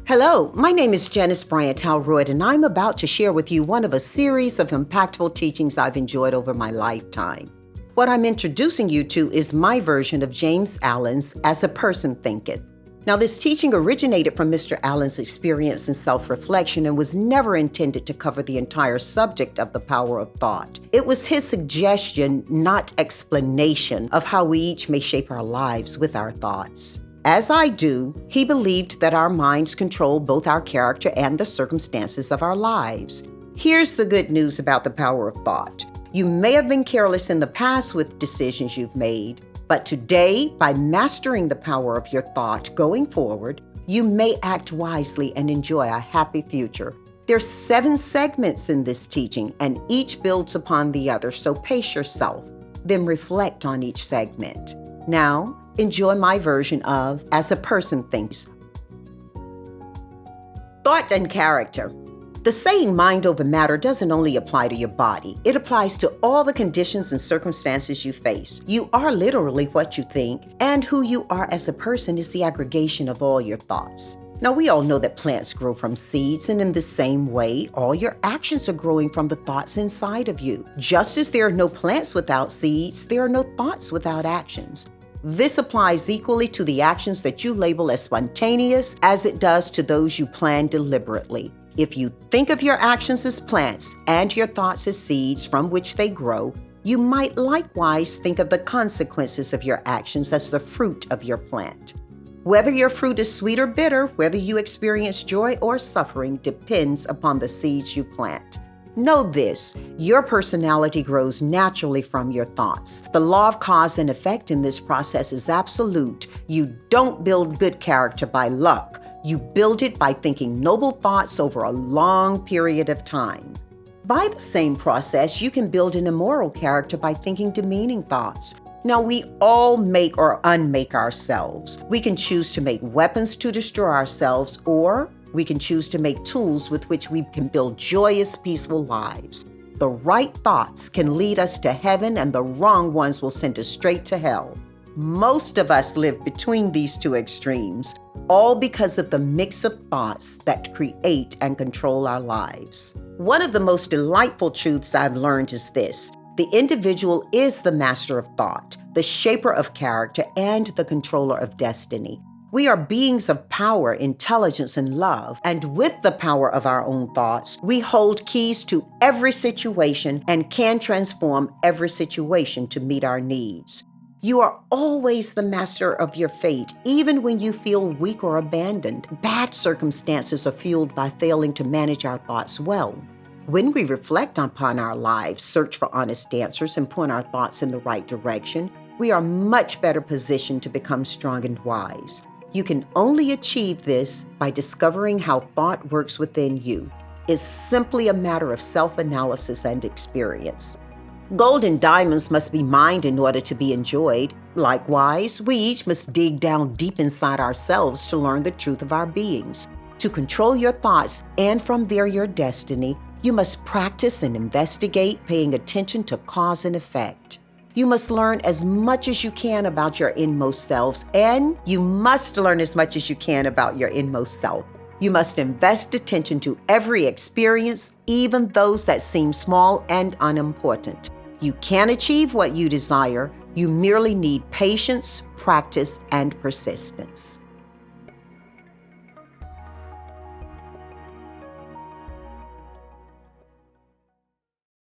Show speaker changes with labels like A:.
A: Hello, my name is Janice Bryant Howroyd, and I'm about to share with you one of a series of impactful teachings I've enjoyed over my lifetime. What I'm introducing you to is my version of James Allen's As a Person Thinketh. Now, this teaching originated from Mr. Allen's experience and self-reflection and was never intended to cover the entire subject of the power of thought. It was his suggestion, not explanation, of how we each may shape our lives with our thoughts. As I do, he believed that our minds control both our character and the circumstances of our lives. Here's the good news about the power of thought. You may have been careless in the past with decisions you've made, but today, by mastering the power of your thought going forward, you may act wisely and enjoy a happy future. There's 7 segments in this teaching, and each builds upon the other, so pace yourself, then reflect on each segment. Now, enjoy my version of As a Person Thinks. Thought and character. The saying mind over matter doesn't only apply to your body. It applies to all the conditions and circumstances you face. You are literally what you think, and who you are as a person is the aggregation of all your thoughts. Now, we all know that plants grow from seeds, and in the same way, all your actions are growing from the thoughts inside of you. Just as there are no plants without seeds, there are no thoughts without actions. This applies equally to the actions that you label as spontaneous as it does to those you plan deliberately. If you think of your actions as plants and your thoughts as seeds from which they grow, you might likewise think of the consequences of your actions as the fruit of your plant. Whether your fruit is sweet or bitter, whether you experience joy or suffering, depends upon the seeds you plant. Know this, your personality grows naturally from your thoughts. The law of cause and effect in this process is absolute. You don't build good character by luck. You build it by thinking noble thoughts over a long period of time. By the same process, you can build an immoral character by thinking demeaning thoughts. Now, we all make or unmake ourselves. We can choose to make weapons to destroy ourselves, or we can choose to make tools with which we can build joyous, peaceful lives. The right thoughts can lead us to heaven, and the wrong ones will send us straight to hell. Most of us live between these two extremes, all because of the mix of thoughts that create and control our lives. One of the most delightful truths I've learned is this: the individual is the master of thought, the shaper of character, and the controller of destiny. We are beings of power, intelligence, and love, and with the power of our own thoughts, we hold keys to every situation and can transform every situation to meet our needs. You are always the master of your fate, even when you feel weak or abandoned. Bad circumstances are fueled by failing to manage our thoughts well. When we reflect upon our lives, search for honest answers, and point our thoughts in the right direction, we are much better positioned to become strong and wise. You can only achieve this by discovering how thought works within you. It's simply a matter of self-analysis and experience. Gold and diamonds must be mined in order to be enjoyed. Likewise, we each must dig down deep inside ourselves to learn the truth of our beings. To control your thoughts and from there your destiny, you must practice and investigate, paying attention to cause and effect. You must learn as much as you can about your inmost selves, and you must learn as much as you can about your inmost self. You must invest attention to every experience, even those that seem small and unimportant. You can achieve what you desire. You merely need patience, practice, and persistence.